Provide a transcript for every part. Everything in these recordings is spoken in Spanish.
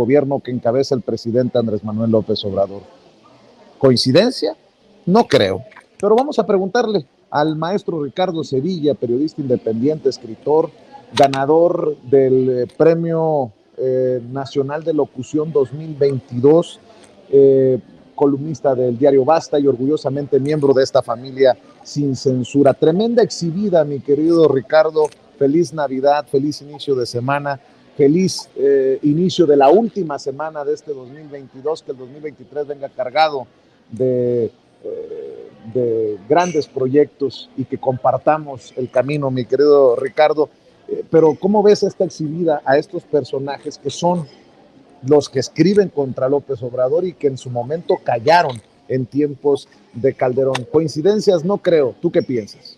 gobierno que encabeza el presidente Andrés Manuel López Obrador. ¿Coincidencia? No creo. Pero vamos a preguntarle al maestro Ricardo Sevilla, periodista independiente, escritor, ganador del Premio Nacional de Locución 2022, columnista del diario Basta y orgullosamente miembro de esta familia sin censura. Tremenda exhibida, mi querido Ricardo. Feliz Navidad, feliz inicio de semana, feliz inicio de la última semana de este 2022, que el 2023 venga cargado de grandes proyectos y que compartamos el camino, mi querido Ricardo. Pero ¿cómo ves esta exhibida a estos personajes que son los que escriben contra López Obrador y que en su momento callaron en tiempos de Calderón? Coincidencias no creo. ¿Tú qué piensas?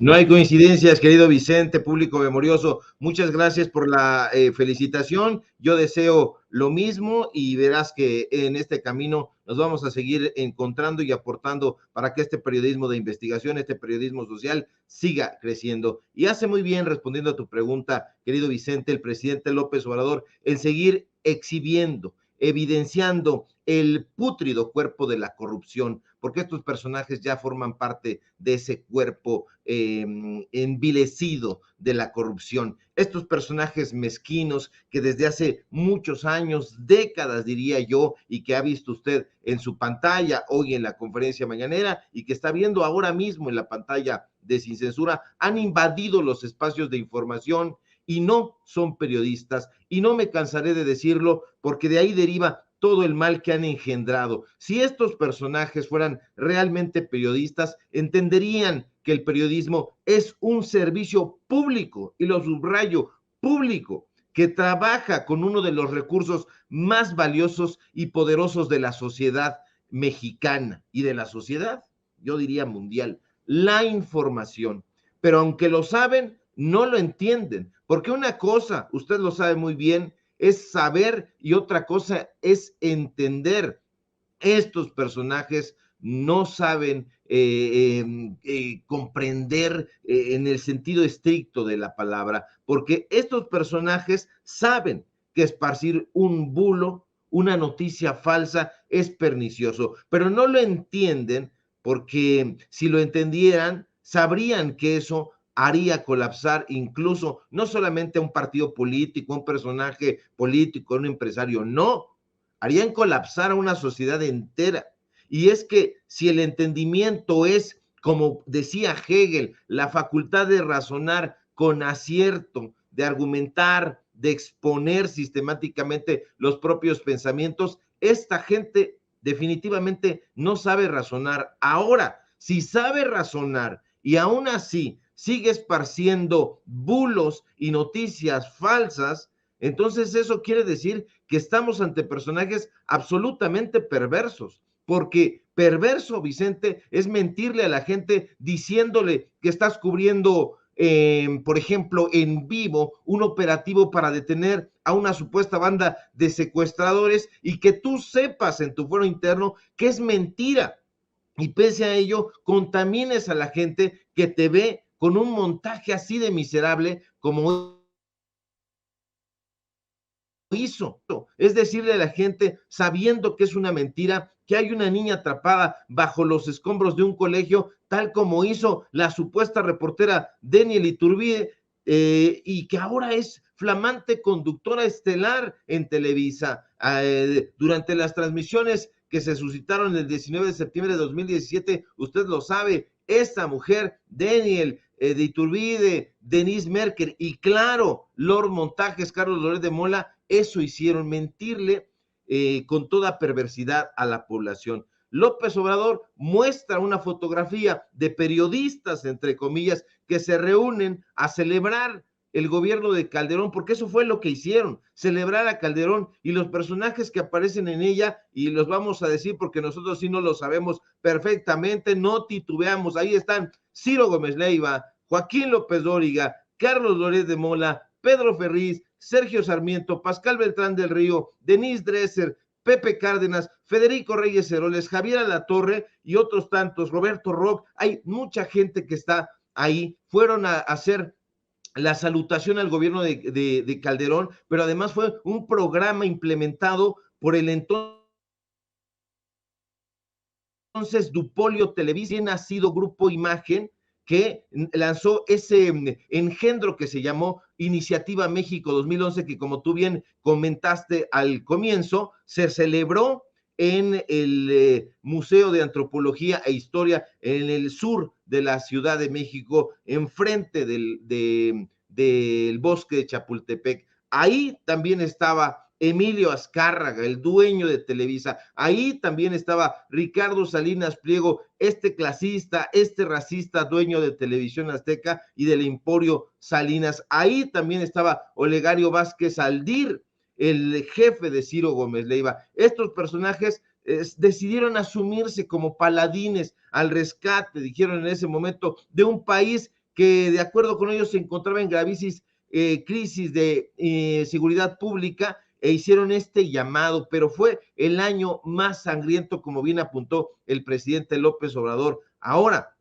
No hay coincidencias, querido Vicente, público memorioso. Muchas gracias por la felicitación. Yo deseo lo mismo y verás que en este camino nos vamos a seguir encontrando y aportando para que este periodismo de investigación, este periodismo social siga creciendo. Y hace muy bien, respondiendo a tu pregunta, querido Vicente, el presidente López Obrador, en seguir exhibiendo, evidenciando el pútrido cuerpo de la corrupción, porque estos personajes ya forman parte de ese cuerpo envilecido de la corrupción. Estos personajes mezquinos que desde hace muchos años, décadas diría yo, y que ha visto usted en su pantalla hoy en la conferencia mañanera y que está viendo ahora mismo en la pantalla de Sin Censura, han invadido los espacios de información y no son periodistas, y no me cansaré de decirlo porque de ahí deriva todo el mal que han engendrado. Si estos personajes fueran realmente periodistas, entenderían que el periodismo es un servicio público, y lo subrayo, público, que trabaja con uno de los recursos más valiosos y poderosos de la sociedad mexicana y de la sociedad, yo diría mundial, la información. Pero aunque lo saben, no lo entienden, porque una cosa, usted lo sabe muy bien, es saber y otra cosa es entender. Estos personajes no saben comprender en el sentido estricto de la palabra, porque estos personajes saben que esparcir un bulo, una noticia falsa, es pernicioso, pero no lo entienden porque si lo entendieran, sabrían que eso haría colapsar incluso no solamente a un partido político, un personaje político, un empresario, no, harían colapsar a una sociedad entera. Y es que si el entendimiento es, como decía Hegel, la facultad de razonar con acierto, de argumentar, de exponer sistemáticamente los propios pensamientos, esta gente definitivamente no sabe razonar. Ahora, si sabe razonar y aún así sigue esparciendo bulos y noticias falsas, entonces eso quiere decir que estamos ante personajes absolutamente perversos, porque perverso, Vicente, es mentirle a la gente diciéndole que estás cubriendo, por ejemplo, en vivo un operativo para detener a una supuesta banda de secuestradores y que tú sepas en tu fuero interno que es mentira. Y pese a ello, contamines a la gente que te ve con un montaje así de miserable como hizo. Es decirle a la gente, sabiendo que es una mentira, que hay una niña atrapada bajo los escombros de un colegio, tal como hizo la supuesta reportera Deniel Iturbide, y que ahora es flamante conductora estelar en Televisa. Durante las transmisiones que se suscitaron el 19 de septiembre de 2017, usted lo sabe, esta mujer, Deniel de Iturbide, Denise Merker y claro, Lord Montajes, Carlos Loret de Mola, eso hicieron, mentirle con toda perversidad a la población. López Obrador muestra una fotografía de periodistas, entre comillas, que se reúnen a celebrar el gobierno de Calderón, porque eso fue lo que hicieron, celebrar a Calderón, y los personajes que aparecen en ella, y los vamos a decir porque nosotros sí no lo sabemos perfectamente, no titubeamos, ahí están Ciro Gómez Leiva, Joaquín López Dóriga, Carlos Loret de Mola, Pedro Ferriz, Sergio Sarmiento, Pascal Beltrán del Río, Denise Dresser, Pepe Cárdenas, Federico Reyes Heroles, Javier Alatorre y otros tantos, Roberto Rock, hay mucha gente que está ahí, fueron a hacer la salutación al gobierno de Calderón, pero además fue un programa implementado por el entonces Dupolio Televisa, nacido Grupo Imagen, que lanzó ese engendro que se llamó Iniciativa México 2011, que como tú bien comentaste al comienzo, se celebró en el Museo de Antropología e Historia en el sur de la Ciudad de México, enfrente del bosque de Chapultepec. Ahí también estaba Emilio Azcárraga, el dueño de Televisa. Ahí también estaba Ricardo Salinas Pliego, este clasista, este racista, dueño de Televisión Azteca y del Emporio Salinas. Ahí también estaba Olegario Vázquez Aldir, el jefe de Ciro Gómez Leiva. Estos personajes decidieron asumirse como paladines al rescate, dijeron en ese momento, de un país que de acuerdo con ellos se encontraba en gravísimas crisis de seguridad pública, e hicieron este llamado, pero fue el año más sangriento, como bien apuntó el presidente López Obrador. Ahora,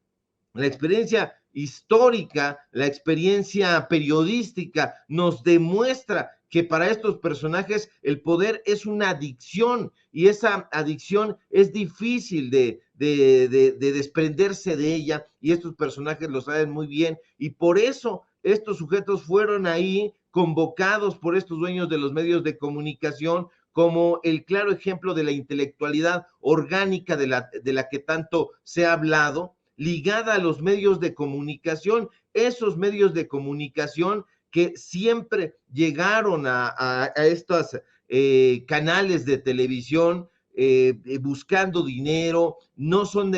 la experiencia histórica, la experiencia periodística nos demuestra que para estos personajes el poder es una adicción y esa adicción es difícil de desprenderse de ella, y estos personajes lo saben muy bien, y por eso estos sujetos fueron ahí convocados por estos dueños de los medios de comunicación como el claro ejemplo de la intelectualidad orgánica de la que tanto se ha hablado, ligada a los medios de comunicación, esos medios de comunicación que siempre llegaron a estos canales de televisión buscando dinero, no son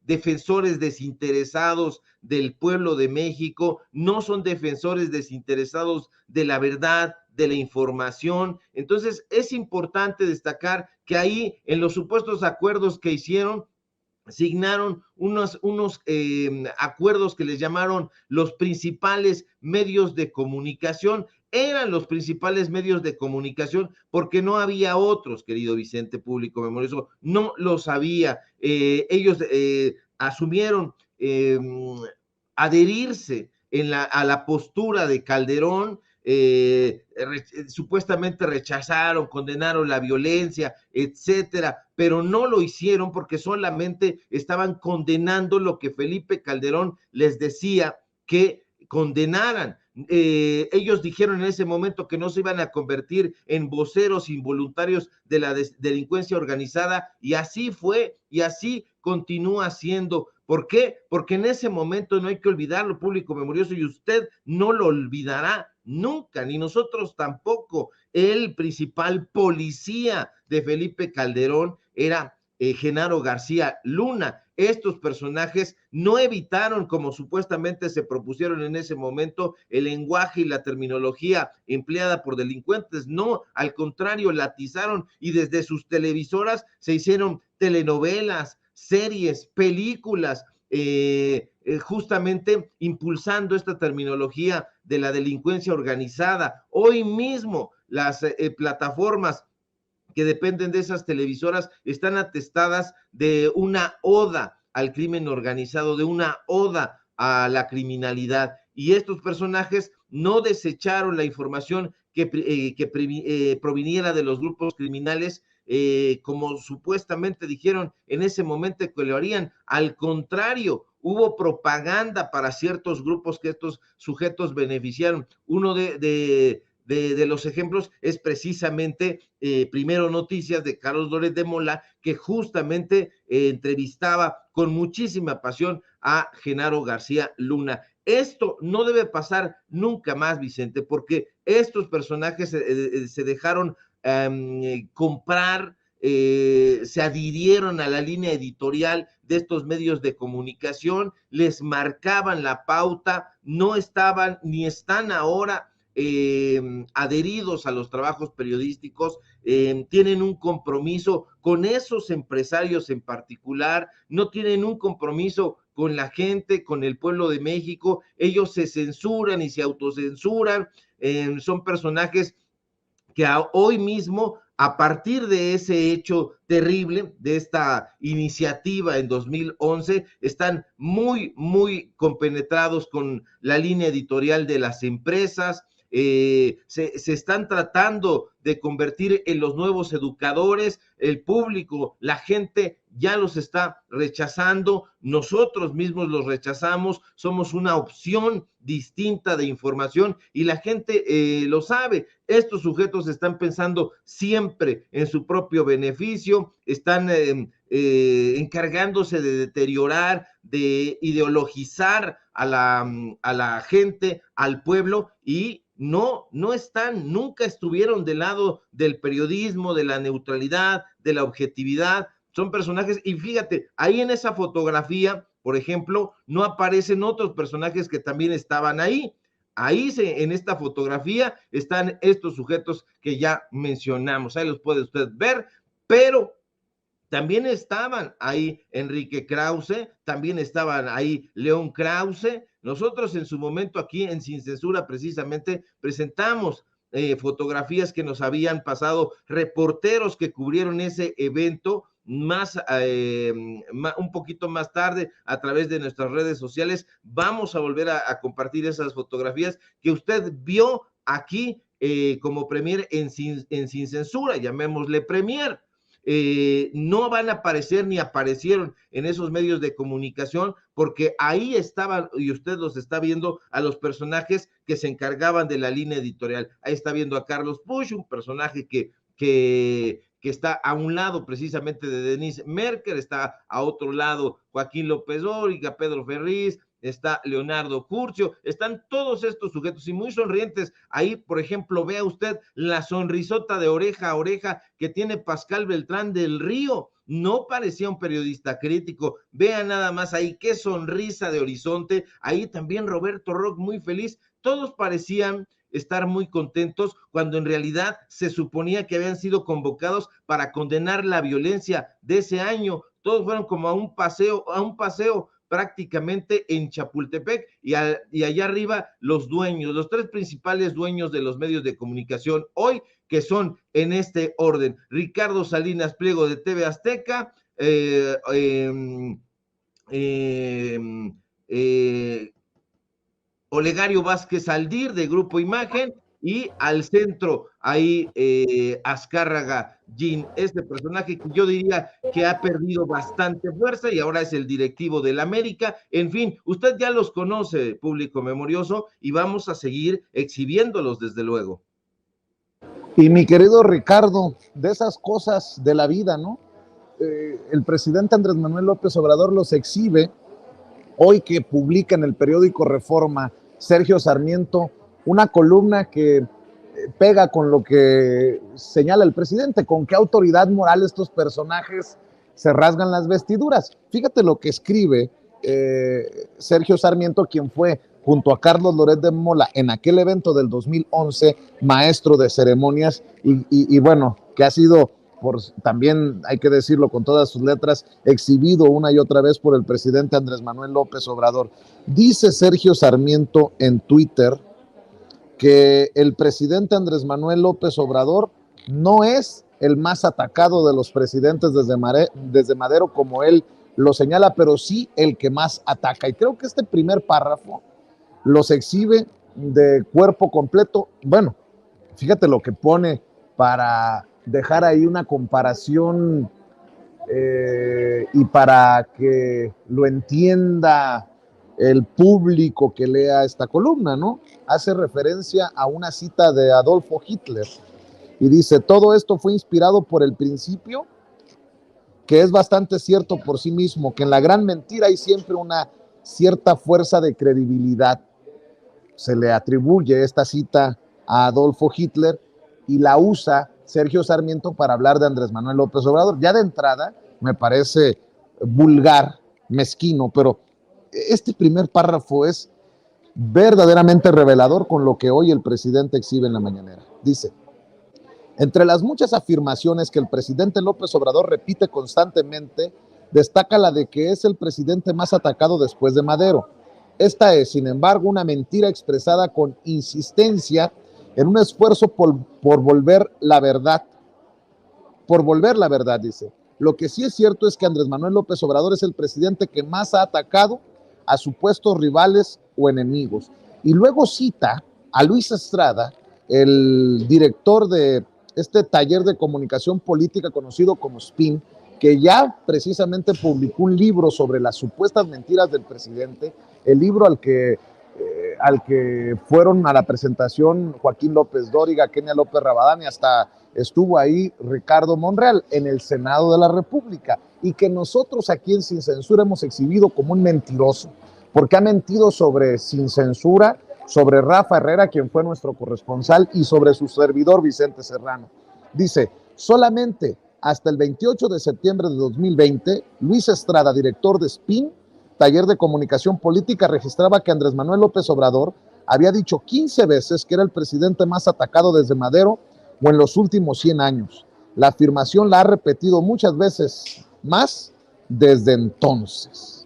defensores desinteresados del pueblo de México, no son defensores desinteresados de la verdad, de la información. Entonces es importante destacar que ahí en los supuestos acuerdos que hicieron, signaron unos acuerdos que les llamaron los principales medios de comunicación. Eran los principales medios de comunicación porque no había otros, querido Vicente, público memorioso, no los había. Ellos asumieron adherirse a la postura de Calderón, supuestamente rechazaron, condenaron la violencia, etcétera, pero no lo hicieron porque solamente estaban condenando lo que Felipe Calderón les decía que condenaran. Ellos dijeron en ese momento que no se iban a convertir en voceros involuntarios de la delincuencia organizada, y así fue, y así continúa siendo. ¿Por qué? Porque en ese momento, no hay que olvidarlo, público memorioso, y usted no lo olvidará nunca, ni nosotros tampoco. El principal policía de Felipe Calderón era Genaro García Luna. Estos personajes no evitaron, como supuestamente se propusieron en ese momento, el lenguaje y la terminología empleada por delincuentes. No, al contrario, la atizaron, y desde sus televisoras se hicieron telenovelas, series, películas, justamente impulsando esta terminología de la delincuencia organizada. Hoy mismo las plataformas que dependen de esas televisoras están atestadas de una oda al crimen organizado, de una oda a la criminalidad, y estos personajes no desecharon la información que proviniera de los grupos criminales, como supuestamente dijeron en ese momento que lo harían. Al contrario, hubo propaganda para ciertos grupos que estos sujetos beneficiaron. Uno de los ejemplos es precisamente Primero Noticias de Carlos Loret de Mola, que justamente entrevistaba con muchísima pasión a Genaro García Luna. Esto no debe pasar nunca más, Vicente, porque estos personajes se dejaron comprar, se adhirieron a la línea editorial de estos medios de comunicación, les marcaban la pauta, no estaban ni están ahora adheridos a los trabajos periodísticos, tienen un compromiso con esos empresarios en particular, no tienen un compromiso con la gente, con el pueblo de México. Ellos se censuran y se autocensuran, son personajes que hoy mismo a partir de ese hecho terrible, de esta iniciativa en 2011, están muy, muy compenetrados con la línea editorial de las empresas. Se están tratando de convertir en los nuevos educadores, el público, la gente ya los está rechazando, nosotros mismos los rechazamos, somos una opción distinta de información y la gente lo sabe. Estos sujetos están pensando siempre en su propio beneficio, están encargándose de deteriorar, de ideologizar a la gente, al pueblo, y no están, nunca estuvieron del lado del periodismo, de la neutralidad, de la objetividad. Son personajes, y fíjate, ahí en esa fotografía, por ejemplo, no aparecen otros personajes que también estaban ahí. Ahí en esta fotografía están estos sujetos que ya mencionamos, ahí los puede usted ver, pero también estaban ahí Enrique Krause, también estaban ahí León Krause. Nosotros en su momento aquí en Sin Censura precisamente presentamos fotografías que nos habían pasado reporteros que cubrieron ese evento un poquito más tarde a través de nuestras redes sociales. Vamos a volver a compartir esas fotografías que usted vio aquí como premier en Sin Censura, llamémosle premier. No van a aparecer ni aparecieron en esos medios de comunicación porque ahí estaban, y usted los está viendo, a los personajes que se encargaban de la línea editorial. Ahí está viendo a Carlos Puch, un personaje que está a un lado precisamente de Denise Merker, está a otro lado Joaquín López Dóriga, Pedro Ferriz, está Leonardo Curcio, están todos estos sujetos y muy sonrientes. Ahí, por ejemplo, vea usted la sonrisota de oreja a oreja que tiene Pascal Beltrán del Río. No parecía un periodista crítico. Vea nada más ahí qué sonrisa de horizonte. Ahí también Roberto Roch muy feliz. Todos parecían estar muy contentos cuando en realidad se suponía que habían sido convocados para condenar la violencia de ese año. Todos fueron como a un paseo prácticamente en Chapultepec y allá arriba los dueños, los tres principales dueños de los medios de comunicación hoy, que son en este orden: Ricardo Salinas Pliego de TV Azteca, Olegario Vázquez Aldir de Grupo Imagen, y al centro ahí Azcárraga Jean, este personaje que yo diría que ha perdido bastante fuerza y ahora es el directivo del América. En fin, usted ya los conoce, público memorioso, y vamos a seguir exhibiéndolos desde luego. Y mi querido Ricardo, de esas cosas de la vida, ¿no? El presidente Andrés Manuel López Obrador los exhibe hoy que publica en el periódico Reforma Sergio Sarmiento una columna que pega con lo que señala el presidente. ¿Con qué autoridad moral estos personajes se rasgan las vestiduras? Fíjate lo que escribe Sergio Sarmiento, quien fue junto a Carlos Loret de Mola en aquel evento del 2011 maestro de ceremonias y bueno, que ha sido, también hay que decirlo con todas sus letras, exhibido una y otra vez por el presidente Andrés Manuel López Obrador. Dice Sergio Sarmiento en Twitter que el presidente Andrés Manuel López Obrador no es el más atacado de los presidentes desde Madero, como él lo señala, pero sí el que más ataca. Y creo que este primer párrafo los exhibe de cuerpo completo. Bueno, fíjate lo que pone para dejar ahí una comparación y para que lo entienda el público que lea esta columna, ¿no? Hace referencia a una cita de Adolfo Hitler y dice: todo esto fue inspirado por el principio, que es bastante cierto por sí mismo, que en la gran mentira hay siempre una cierta fuerza de credibilidad. Se le atribuye esta cita a Adolfo Hitler y la usa Sergio Sarmiento para hablar de Andrés Manuel López Obrador. Ya de entrada me parece vulgar, mezquino, pero este primer párrafo es verdaderamente revelador con lo que hoy el presidente exhibe en la mañanera. Dice: entre las muchas afirmaciones que el presidente López Obrador repite constantemente, destaca la de que es el presidente más atacado después de Madero. Esta es, sin embargo, una mentira expresada con insistencia en un esfuerzo por volver la verdad por volver la verdad, dice. Lo que sí es cierto es que Andrés Manuel López Obrador es el presidente que más ha atacado a supuestos rivales o enemigos. Y luego cita a Luis Estrada, el director de este taller de comunicación política conocido como SPIN, que ya precisamente publicó un libro sobre las supuestas mentiras del presidente, el libro al que fueron a la presentación Joaquín López Dóriga, Kenia López Rabadán y hasta estuvo ahí Ricardo Monreal en el Senado de la República, y que nosotros aquí en Sin Censura hemos exhibido como un mentiroso, porque ha mentido sobre Sin Censura, sobre Rafa Herrera, quien fue nuestro corresponsal, y sobre su servidor Vicente Serrano. Dice, solamente hasta el 28 de septiembre de 2020, Luis Estrada, director de SPIN, taller de comunicación política, registraba que Andrés Manuel López Obrador había dicho 15 veces que era el presidente más atacado desde Madero o en los últimos 100 años. La afirmación la ha repetido muchas veces más desde entonces.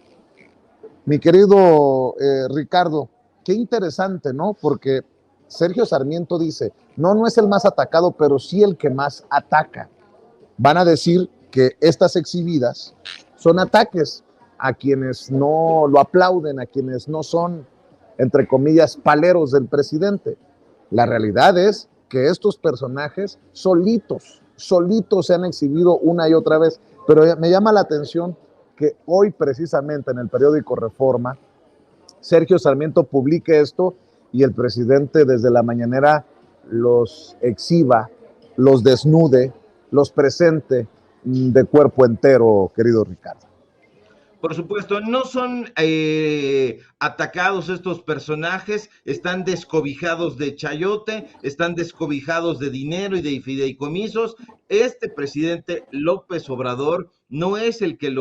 Mi querido Ricardo, qué interesante, ¿no? Porque Sergio Sarmiento dice, no es el más atacado, pero sí el que más ataca. Van a decir que estas exhibidas son ataques a quienes no lo aplauden, a quienes no son, entre comillas, paleros del presidente. La realidad es que estos personajes solitos se han exhibido una y otra vez, pero me llama la atención que hoy precisamente en el periódico Reforma, Sergio Sarmiento publique esto y el presidente desde la mañanera los exhiba, los desnude, los presente de cuerpo entero, querido Ricardo. Por supuesto, no son atacados estos personajes, están descobijados de chayote, están descobijados de dinero y de fideicomisos. Este presidente López Obrador no es el que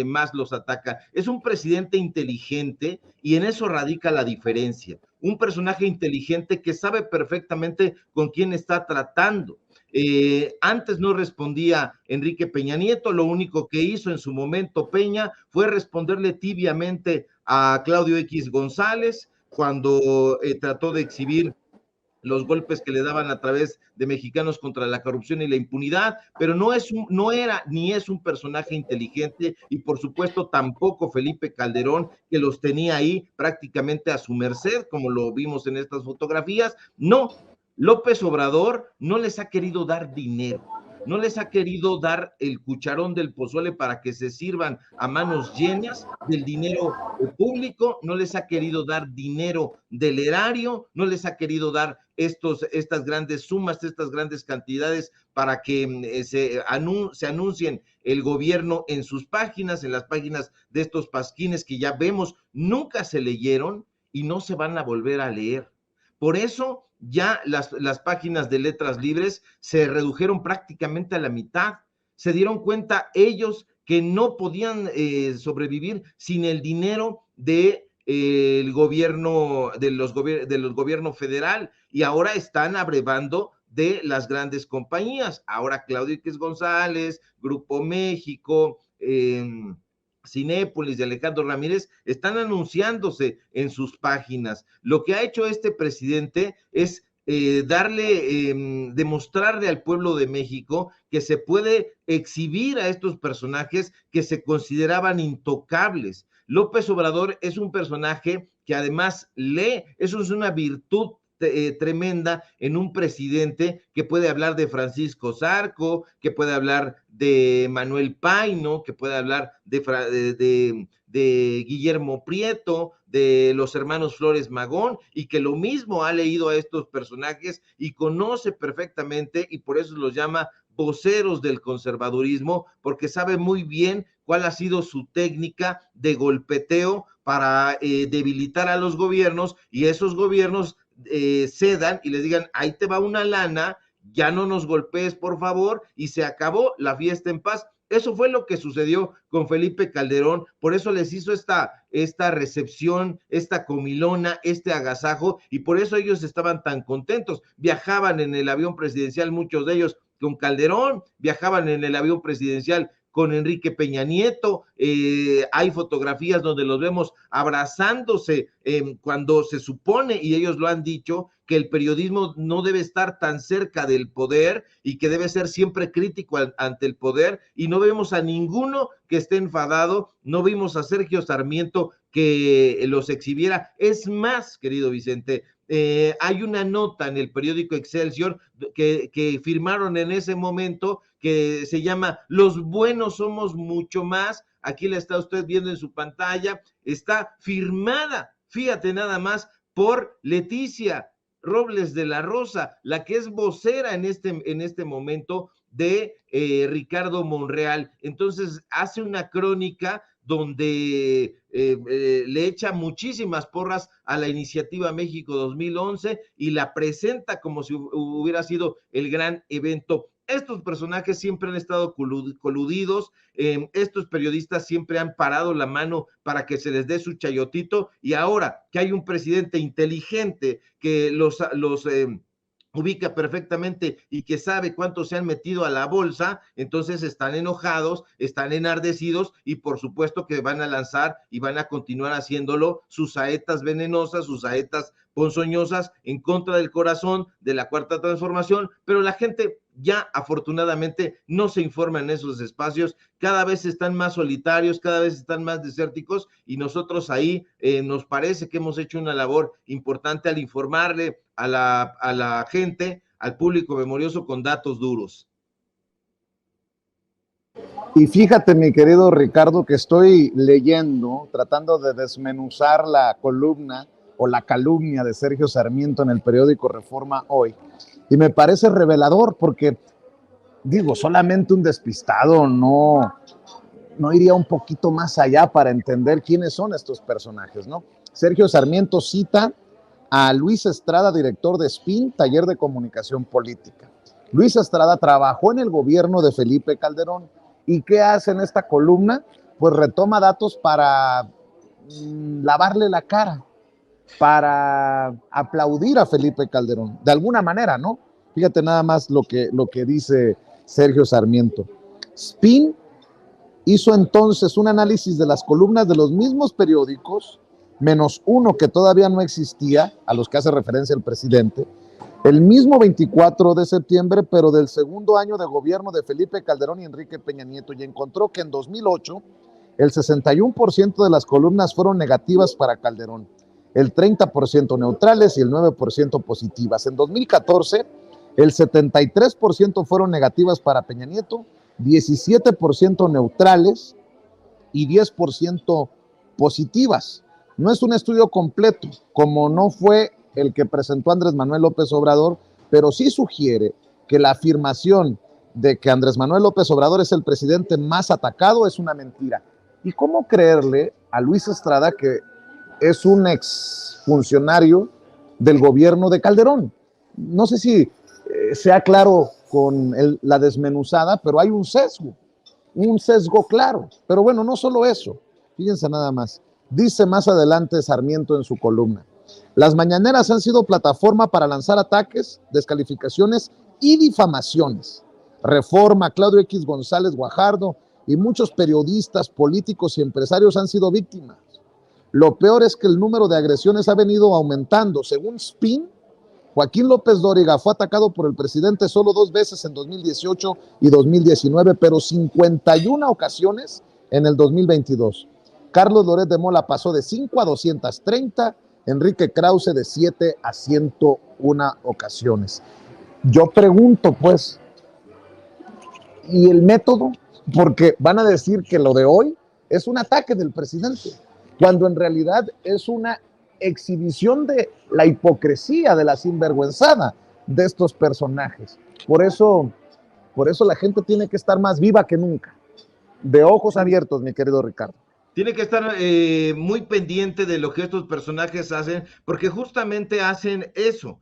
más los ataca, es un presidente inteligente y en eso radica la diferencia. Un personaje inteligente que sabe perfectamente con quién está tratando. Antes no respondía Enrique Peña Nieto, lo único que hizo en su momento Peña fue responderle tibiamente a Claudio X González cuando trató de exhibir los golpes que le daban a través de Mexicanos contra la corrupción y la impunidad, pero no era ni es un personaje inteligente, y por supuesto tampoco Felipe Calderón, que los tenía ahí prácticamente a su merced, como lo vimos en estas fotografías. No, López Obrador no les ha querido dar dinero, no les ha querido dar el cucharón del pozole para que se sirvan a manos llenas del dinero público, no les ha querido dar dinero del erario, no les ha querido dar estas grandes sumas, estas grandes cantidades para que se anuncien el gobierno en sus páginas, en las páginas de estos pasquines que ya vemos, nunca se leyeron y no se van a volver a leer. Por eso ya las páginas de letras libres se redujeron prácticamente a la mitad. Se dieron cuenta ellos que no podían sobrevivir sin el dinero del gobierno, de los gobierno federal, y ahora están abrevando de las grandes compañías. Ahora Claudio X González, Grupo México, Cinépolis y Alejandro Ramírez están anunciándose en sus páginas. Lo que ha hecho este presidente es demostrarle al pueblo de México que se puede exhibir a estos personajes que se consideraban intocables. López Obrador es un personaje que además lee, eso es una virtud tremenda en un presidente que puede hablar de Francisco Zarco, que puede hablar de Manuel Paino, que puede hablar de Guillermo Prieto, de los hermanos Flores Magón, y que lo mismo ha leído a estos personajes y conoce perfectamente, y por eso los llama voceros del conservadurismo, porque sabe muy bien cuál ha sido su técnica de golpeteo para debilitar a los gobiernos, y esos gobiernos cedan y les digan, ahí te va una lana, ya no nos golpees por favor, y se acabó la fiesta en paz. Eso fue lo que sucedió con Felipe Calderón, por eso les hizo esta recepción, esta comilona, este agasajo, y por eso ellos estaban tan contentos. Viajaban en el avión presidencial, muchos de ellos con Calderón, viajaban en el avión presidencial con Enrique Peña Nieto, hay fotografías donde los vemos abrazándose cuando se supone, y ellos lo han dicho, que el periodismo no debe estar tan cerca del poder y que debe ser siempre crítico ante el poder, y no vemos a ninguno que esté enfadado, no vimos a Sergio Sarmiento que los exhibiera. Es más, querido Vicente, hay una nota en el periódico Excelsior que firmaron en ese momento que se llama "Los buenos somos mucho más". Aquí la está usted viendo en su pantalla, está firmada, fíjate nada más, por Leticia Robles de la Rosa, la que es vocera en este momento de Ricardo Monreal. Entonces hace una crónica donde le echa muchísimas porras a la Iniciativa México 2011 y la presenta como si hubiera sido el gran evento. Estos personajes siempre han estado coludidos, estos periodistas siempre han parado la mano para que se les dé su chayotito, y ahora que hay un presidente inteligente que los ubica perfectamente y que sabe cuánto se han metido a la bolsa, entonces están enojados, están enardecidos y por supuesto que van a lanzar y van a continuar haciéndolo sus saetas venenosas, sus saetas ponzoñosas en contra del corazón de la Cuarta Transformación, pero la gente ya afortunadamente no se informa en esos espacios, cada vez están más solitarios, cada vez están más desérticos, y nosotros ahí nos parece que hemos hecho una labor importante al informarle a la gente, al público memorioso, con datos duros. Y fíjate, mi querido Ricardo, que estoy leyendo, tratando de desmenuzar la columna o la calumnia de Sergio Sarmiento en el periódico Reforma hoy, y me parece revelador porque, digo, solamente un despistado no iría un poquito más allá para entender quiénes son estos personajes, ¿no? Sergio Sarmiento cita a Luis Estrada, director de SPIN, Taller de Comunicación Política. Luis Estrada trabajó en el gobierno de Felipe Calderón. ¿Y qué hace en esta columna? Pues retoma datos para lavarle la cara, para aplaudir a Felipe Calderón, de alguna manera, ¿no? Fíjate nada más lo que dice Sergio Sarmiento. SPIN hizo entonces un análisis de las columnas de los mismos periódicos, menos uno que todavía no existía, a los que hace referencia el presidente, el mismo 24 de septiembre, pero del segundo año de gobierno de Felipe Calderón y Enrique Peña Nieto, y encontró que en 2008 el 61% de las columnas fueron negativas para Calderón, el 30% neutrales y el 9% positivas. En 2014, el 73% fueron negativas para Peña Nieto, 17% neutrales y 10% positivas. No es un estudio completo, como no fue el que presentó Andrés Manuel López Obrador, pero sí sugiere que la afirmación de que Andrés Manuel López Obrador es el presidente más atacado es una mentira. ¿Y cómo creerle a Luis Estrada, que es un exfuncionario del gobierno de Calderón? No sé si sea claro con la desmenuzada, pero hay un sesgo claro. Pero bueno, no solo eso, fíjense nada más. Dice más adelante Sarmiento en su columna: las mañaneras han sido plataforma para lanzar ataques, descalificaciones y difamaciones. Reforma, Claudio X González Guajardo y muchos periodistas, políticos y empresarios han sido víctimas. Lo peor es que el número de agresiones ha venido aumentando. Según SPIN, Joaquín López Dóriga fue atacado por el presidente solo 2 veces en 2018 y 2019, pero 51 ocasiones en el 2022. Carlos Loret de Mola pasó de 5 a 230, Enrique Krause de 7 a 101 ocasiones. Yo pregunto, pues, ¿y el método? Porque van a decir que lo de hoy es un ataque del presidente, cuando en realidad es una exhibición de la hipocresía, de la sinvergüenzada de estos personajes. Por eso la gente tiene que estar más viva que nunca, de ojos abiertos, mi querido Ricardo. Tiene que estar muy pendiente de lo que estos personajes hacen, porque justamente hacen eso.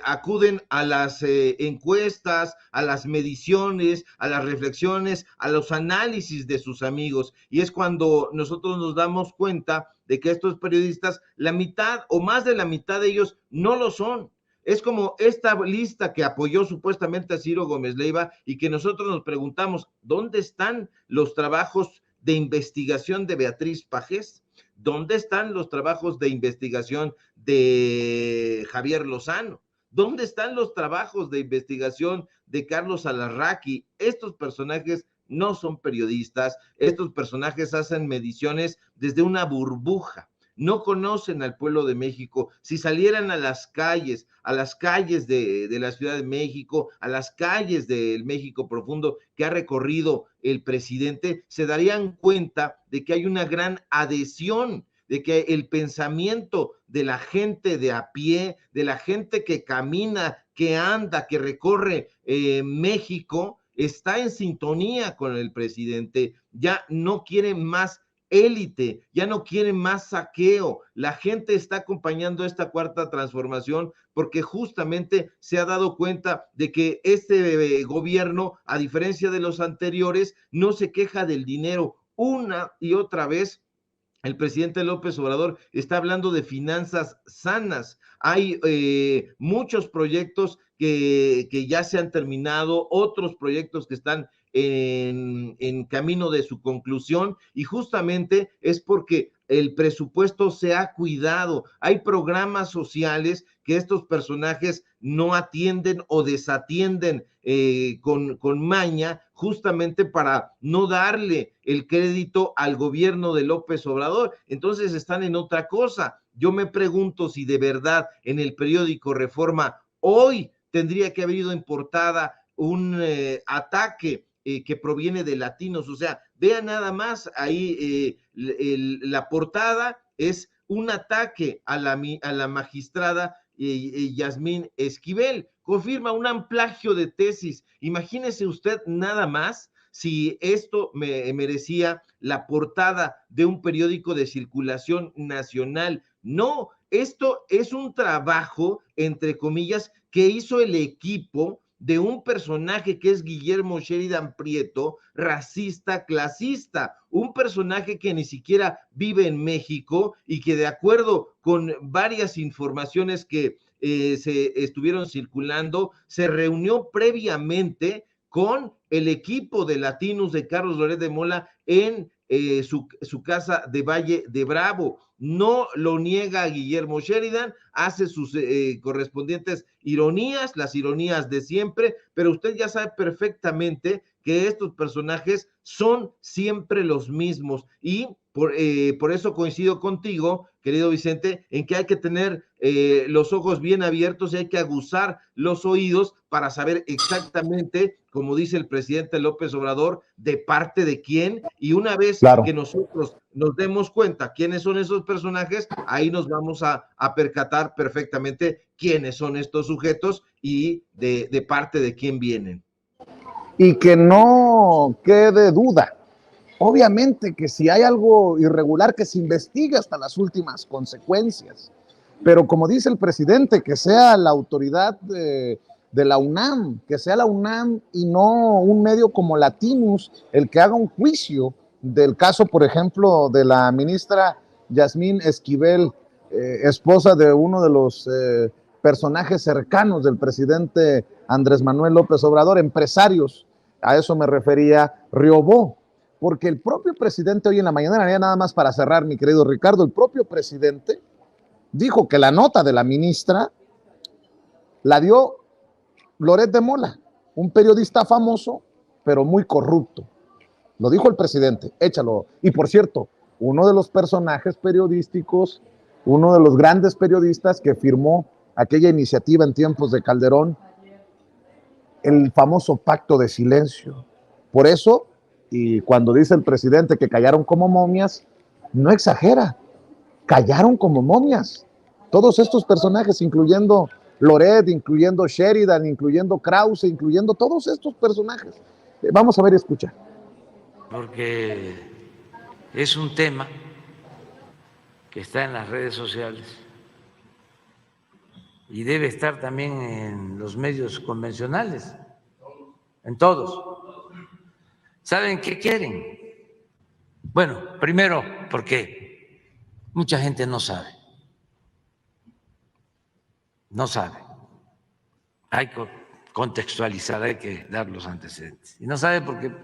Acuden a las encuestas, a las mediciones, a las reflexiones, a los análisis de sus amigos, y es cuando nosotros nos damos cuenta de que estos periodistas, la mitad o más de la mitad de ellos no lo son. Es como esta lista que apoyó supuestamente a Ciro Gómez Leiva y que nosotros nos preguntamos, ¿dónde están los trabajos de investigación de Beatriz Pajés? ¿Dónde están los trabajos de investigación de Javier Lozano? ¿Dónde están los trabajos de investigación de Carlos Alarraqui? Estos personajes no son periodistas, estos personajes hacen mediciones desde una burbuja, no conocen al pueblo de México. Si salieran a las calles de la Ciudad de México, a las calles del México profundo que ha recorrido el presidente, se darían cuenta de que hay una gran adhesión, de que el pensamiento de la gente de a pie, de la gente que camina, que anda, que recorre México, está en sintonía con el presidente, ya no quiere más élite, ya no quiere más saqueo. La gente está acompañando esta cuarta transformación porque justamente se ha dado cuenta de que este gobierno, a diferencia de los anteriores, no se queja del dinero. Una y otra vez el presidente López Obrador está hablando de finanzas sanas. Hay muchos proyectos que ya se han terminado, otros proyectos que están en camino de su conclusión, y justamente es porque el presupuesto se ha cuidado. Hay programas sociales que estos personajes no atienden o desatienden con maña, justamente para no darle el crédito al gobierno de López Obrador. Entonces están en otra cosa. Yo me pregunto si de verdad en el periódico Reforma hoy tendría que haber ido en portada un ataque que proviene de latinos. O sea, vean nada más ahí la portada es un ataque a la magistrada Yasmín Esquivel. Confirma un plagio de tesis. Imagínese usted nada más si esto merecía la portada de un periódico de circulación nacional. No, esto es un trabajo, entre comillas, que hizo el equipo de un personaje que es Guillermo Sheridan Prieto, racista, clasista, un personaje que ni siquiera vive en México y que, de acuerdo con varias informaciones que se estuvieron circulando, se reunió previamente con el equipo de Latinos de Carlos Loret de Mola en su casa de Valle de Bravo. No lo niega Guillermo Sheridan, hace sus correspondientes ironías, las ironías de siempre, pero usted ya sabe perfectamente que estos personajes son siempre los mismos, y por eso coincido contigo, querido Vicente, en que hay que tener los ojos bien abiertos y hay que aguzar los oídos para saber exactamente, como dice el presidente López Obrador, de parte de quién, y una vez que nosotros nos demos cuenta quiénes son esos personajes, ahí nos vamos a percatar perfectamente quiénes son estos sujetos y de parte de quién vienen. Y que no quede duda, obviamente que si hay algo irregular, que se investigue hasta las últimas consecuencias, pero como dice el presidente, que sea la autoridad de la UNAM, que sea la UNAM y no un medio como Latinos el que haga un juicio del caso, por ejemplo, de la ministra Yasmín Esquivel, esposa de uno de los personajes cercanos del presidente Andrés Manuel López Obrador, empresarios, a eso me refería Riobó, porque el propio presidente hoy en la mañana, nada más para cerrar, mi querido Ricardo, el propio presidente dijo que la nota de la ministra la dio Loret de Mola, un periodista famoso, pero muy corrupto. Lo dijo el presidente, échalo. Y por cierto, uno de los personajes periodísticos, uno de los grandes periodistas que firmó aquella iniciativa en tiempos de Calderón, el famoso pacto de silencio. Por eso, y cuando dice el presidente que callaron como momias, no exagera, callaron como momias. Todos estos personajes, incluyendo Loret, incluyendo Sheridan, incluyendo Krause, incluyendo todos estos personajes. Vamos a ver y escuchar. Porque es un tema que está en las redes sociales y debe estar también en los medios convencionales, en todos. ¿Saben qué quieren? Bueno, primero, porque mucha gente no sabe, hay que contextualizar, hay que dar los antecedentes. Y no sabe porque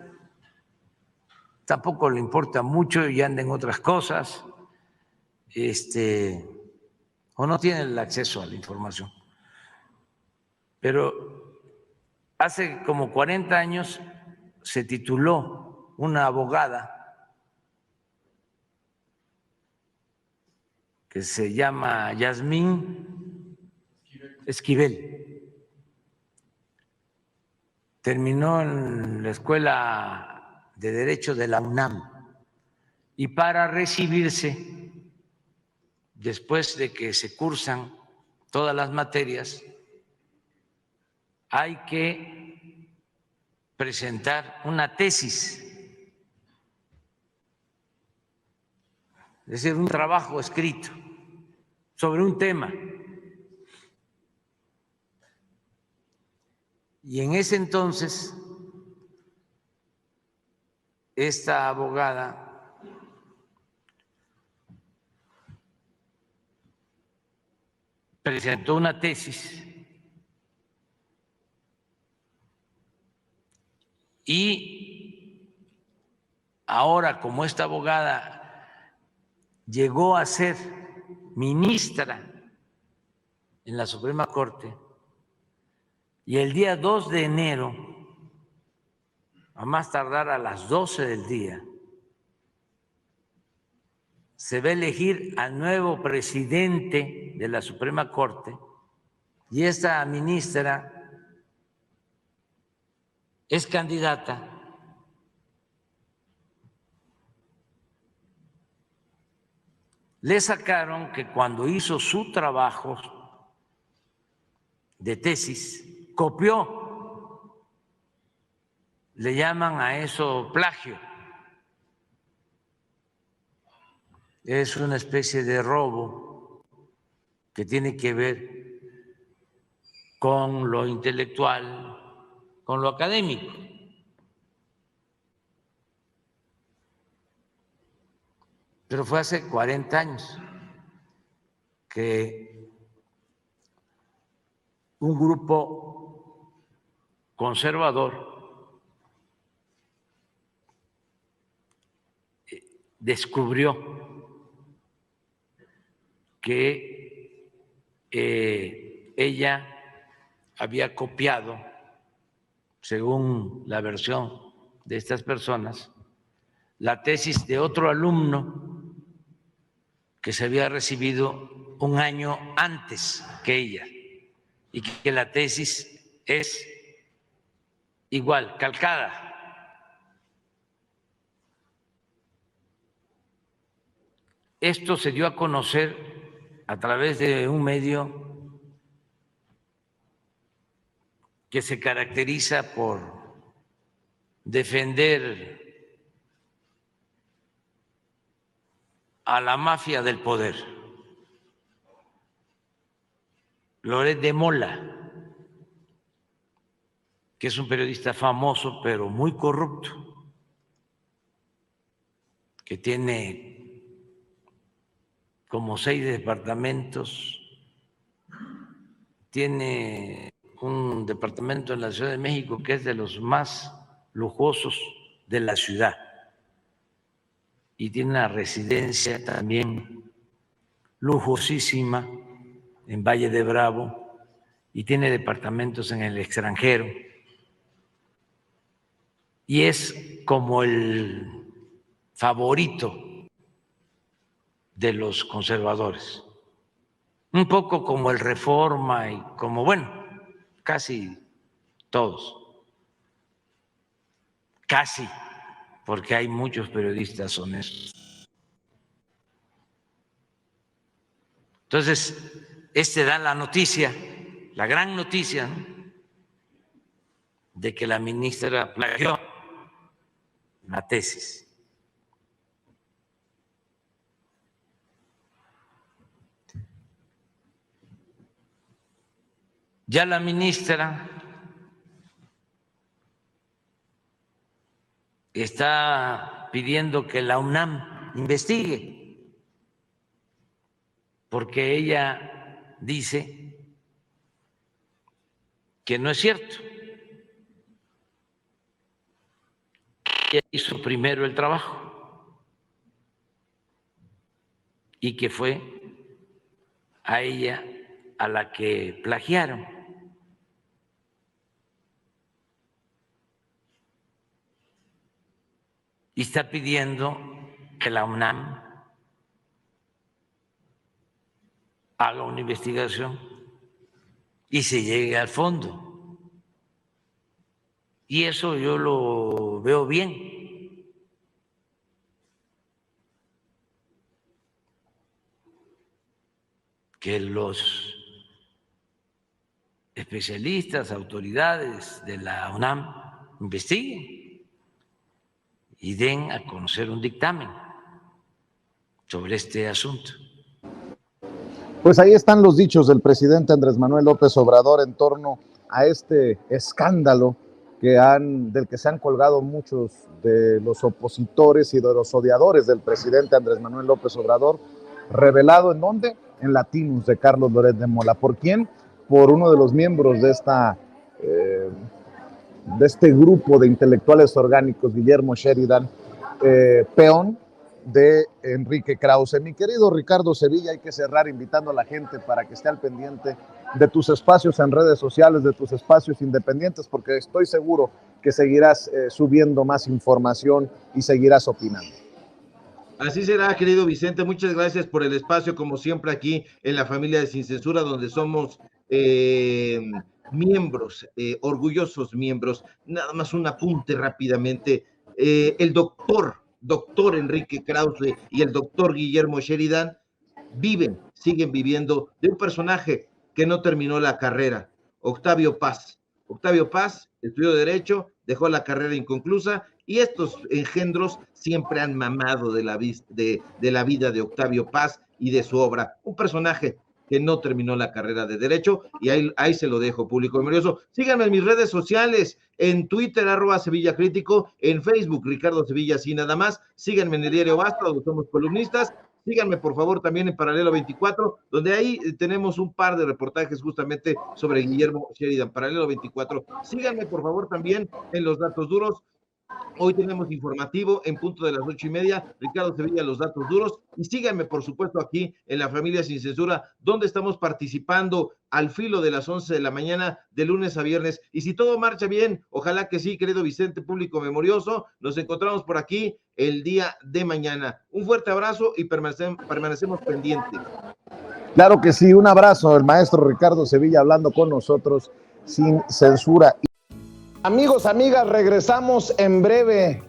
tampoco le importa mucho y anda en otras cosas, o no tiene el acceso a la información. Pero hace como 40 años se tituló una abogada que se llama Yasmín Esquivel. Terminó en la Escuela de Derecho de la UNAM y para recibirse, después de que se cursan todas las materias, hay que presentar una tesis, es decir, un trabajo escrito sobre un tema. Y en ese entonces, esta abogada presentó una tesis y ahora, como esta abogada llegó a ser ministra en la Suprema Corte, y el día 2 de enero, a más tardar a las 12 del día, se va a elegir al nuevo presidente de la Suprema Corte, y esta ministra es candidata le sacaron que cuando hizo su trabajo de tesis, copió, le llaman a eso plagio. Es una especie de robo que tiene que ver con lo intelectual, con lo académico. Pero fue hace 40 años que un grupo conservador descubrió que ella había copiado, según la versión de estas personas, la tesis de otro alumno que se había recibido un año antes que ella y que la tesis es igual, calcada. Esto se dio a conocer a través de un medio que se caracteriza por defender a la mafia del poder, Loret de Mola, que es un periodista famoso pero muy corrupto, que tiene como 6 departamentos, tiene un departamento en la Ciudad de México que es de los más lujosos de la ciudad y tiene una residencia también lujosísima en Valle de Bravo y tiene departamentos en el extranjero y es como el favorito de los conservadores, un poco como el Reforma y como, bueno, casi todos, casi, porque hay muchos periodistas honestos. Entonces, da la noticia, la gran noticia, ¿no?, de que la ministra plagió la tesis. Ya la ministra está pidiendo que la UNAM investigue, porque ella dice que no es cierto. Ella hizo primero el trabajo y que fue a ella a la que plagiaron. Y está pidiendo que la UNAM haga una investigación y se llegue al fondo. Y eso yo lo veo bien. Que los especialistas, autoridades de la UNAM investiguen y den a conocer un dictamen sobre este asunto. Pues ahí están los dichos del presidente Andrés Manuel López Obrador en torno a este escándalo del que se han colgado muchos de los opositores y de los odiadores del presidente Andrés Manuel López Obrador, revelado ¿en dónde? En Latinus de Carlos Loret de Mola. ¿Por quién? Por uno de los miembros de este grupo de intelectuales orgánicos, Guillermo Sheridan, peón de Enrique Krause. Mi querido Ricardo Sevilla, hay que cerrar invitando a la gente para que esté al pendiente de tus espacios en redes sociales, de tus espacios independientes, porque estoy seguro que seguirás subiendo más información y seguirás opinando. Así será, querido Vicente. Muchas gracias por el espacio, como siempre, aquí en la familia de Sin Censura, donde somos miembros, orgullosos miembros. Nada más un apunte rápidamente. El doctor Enrique Krause y el doctor Guillermo Sheridan siguen viviendo de un personaje que no terminó la carrera, Octavio Paz. Octavio Paz estudió Derecho, dejó la carrera inconclusa, y estos engendros siempre han mamado de la vida de Octavio Paz y de su obra. Un personaje que no terminó la carrera de Derecho, y ahí se lo dejo, público numeroso. Síganme en mis redes sociales, en Twitter, @SevillaCrítico, en Facebook, Ricardo Sevilla, así nada más. Síganme en el diario Basta, donde somos columnistas. Síganme, por favor, también en Paralelo 24, donde ahí tenemos un par de reportajes justamente sobre Guillermo Sheridan, Paralelo 24. Síganme, por favor, también en Los Datos Duros. Hoy tenemos informativo en punto de las 8:30, Ricardo Sevilla, Los Datos Duros, y síganme, por supuesto, aquí en la familia Sin Censura, donde estamos participando al filo de las 11 de la mañana, de lunes a viernes, y si todo marcha bien, ojalá que sí, querido Vicente, público memorioso, nos encontramos por aquí el día de mañana. Un fuerte abrazo y permanecemos pendientes. Claro que sí, un abrazo, el maestro Ricardo Sevilla hablando con nosotros sin censura. Amigos, amigas, regresamos en breve,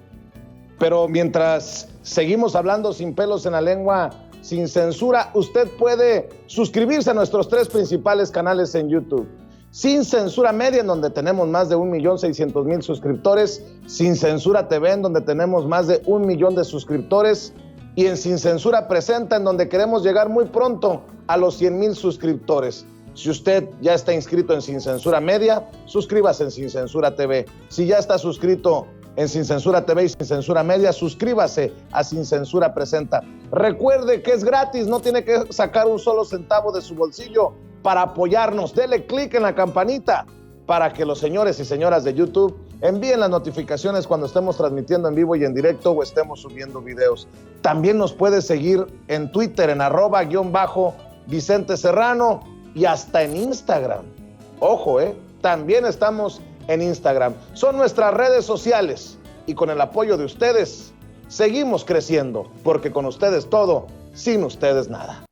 pero mientras seguimos hablando sin pelos en la lengua, sin censura, usted puede suscribirse a nuestros 3 principales canales en YouTube. Sin Censura Media, en donde tenemos más de 1.600.000 suscriptores, Sin Censura TV, en donde tenemos más de 1 millón de suscriptores, y en Sin Censura Presenta, en donde queremos llegar muy pronto a los 100,000 suscriptores. Si usted ya está inscrito en Sin Censura Media, suscríbase en Sin Censura TV. Si ya está suscrito en Sin Censura TV y Sin Censura Media, suscríbase a Sin Censura Presenta. Recuerde que es gratis, no tiene que sacar un solo centavo de su bolsillo para apoyarnos. Dele clic en la campanita para que los señores y señoras de YouTube envíen las notificaciones cuando estemos transmitiendo en vivo y en directo o estemos subiendo videos. También nos puede seguir en Twitter en @_Vicente Serrano y hasta en Instagram. Ojo, también estamos en Instagram. Son nuestras redes sociales y con el apoyo de ustedes seguimos creciendo, porque con ustedes todo, sin ustedes nada.